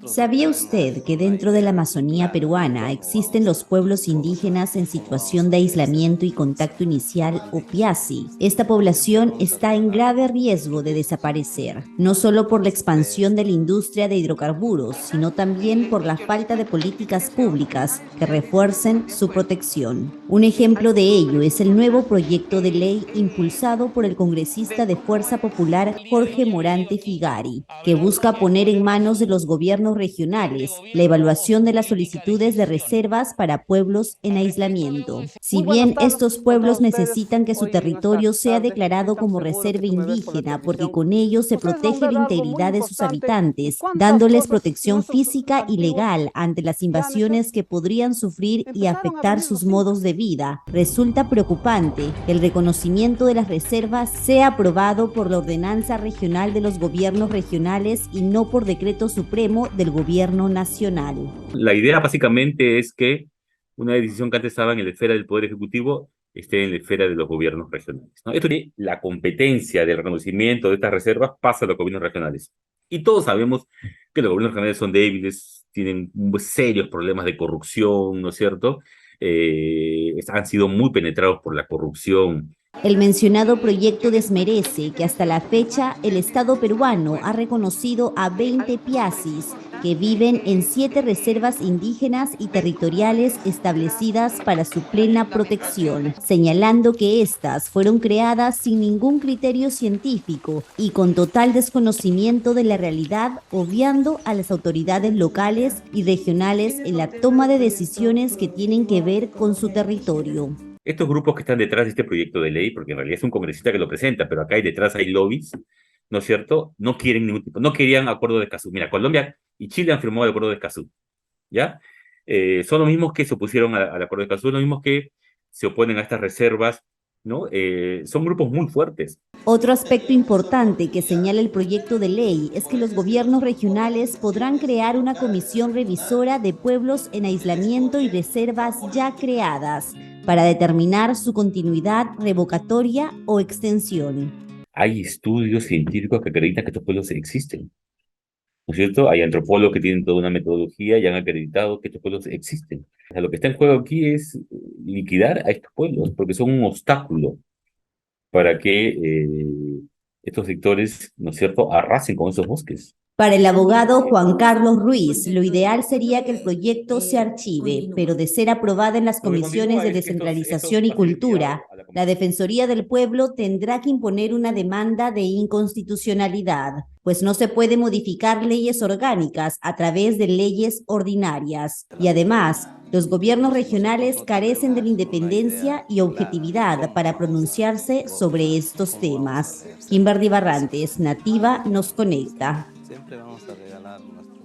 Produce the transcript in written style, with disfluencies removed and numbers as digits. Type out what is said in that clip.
¿Sabía usted que dentro de la Amazonía peruana existen los pueblos indígenas en situación de aislamiento y contacto inicial o PIASI? Esta población está en grave riesgo de desaparecer, no solo por la expansión de la industria de hidrocarburos, sino también por la falta de políticas públicas que refuercen su protección. Un ejemplo de ello es el nuevo proyecto de ley impulsado por el congresista de Fuerza Popular Jorge Morante Figari, que busca poner en manos de los gobiernos regionales la evaluación de las solicitudes de reservas para pueblos en aislamiento. Si bien estos pueblos necesitan que su territorio sea declarado como reserva indígena porque con ello se protege la integridad de sus habitantes, dándoles protección física y legal ante las invasiones que podrían sufrir y afectar sus modos de vida, resulta preocupante que el reconocimiento de las reservas sea aprobado por la Ordenanza Regional de los Gobiernos Regionales y no por decreto supremo del Gobierno Nacional. La idea básicamente es que una decisión que antes estaba en la esfera del Poder Ejecutivo esté en la esfera de los gobiernos regionales, ¿no? Esto de la competencia del reconocimiento de estas reservas pasa a los gobiernos regionales. Y todos sabemos que los gobiernos regionales son débiles, tienen serios problemas de corrupción, ¿no es cierto? Han sido muy penetrados por la corrupción. El mencionado proyecto desmerece que hasta la fecha el Estado peruano ha reconocido a 20 piasis que viven en 7 reservas indígenas y territoriales establecidas para su plena protección, señalando que éstas fueron creadas sin ningún criterio científico y con total desconocimiento de la realidad, obviando a las autoridades locales y regionales en la toma de decisiones que tienen que ver con su territorio. Estos grupos que están detrás de este proyecto de ley, porque en realidad es un congresista que lo presenta, pero acá detrás hay lobbies, ¿no es cierto? No quieren ningún tipo, no querían acuerdo de Escazú. Mira, Colombia y Chile han firmado el acuerdo de Escazú, ¿ya? Son los mismos que se opusieron al acuerdo de Escazú, los mismos que se oponen a estas reservas, ¿no? Son grupos muy fuertes. Otro aspecto importante que señala el proyecto de ley es que los gobiernos regionales podrán crear una comisión revisora de pueblos en aislamiento y reservas ya creadas para determinar su continuidad, revocatoria o extensión. Hay estudios científicos que acreditan que estos pueblos existen, ¿no es cierto? Hay antropólogos que tienen toda una metodología y han acreditado que estos pueblos existen. O sea, lo que está en juego aquí es liquidar a estos pueblos, porque son un obstáculo para que estos sectores, ¿no es cierto?, arrasen con esos bosques. Para el abogado Juan Carlos Ruiz, lo ideal sería que el proyecto se archive, pero de ser aprobado en las comisiones de descentralización y cultura, la Defensoría del Pueblo tendrá que imponer una demanda de inconstitucionalidad, pues no se puede modificar leyes orgánicas a través de leyes ordinarias. Y además, los gobiernos regionales carecen de la independencia y objetividad para pronunciarse sobre estos temas. Kimberly Barrantes, Nativa, nos conecta. Siempre vamos a regalar nuestro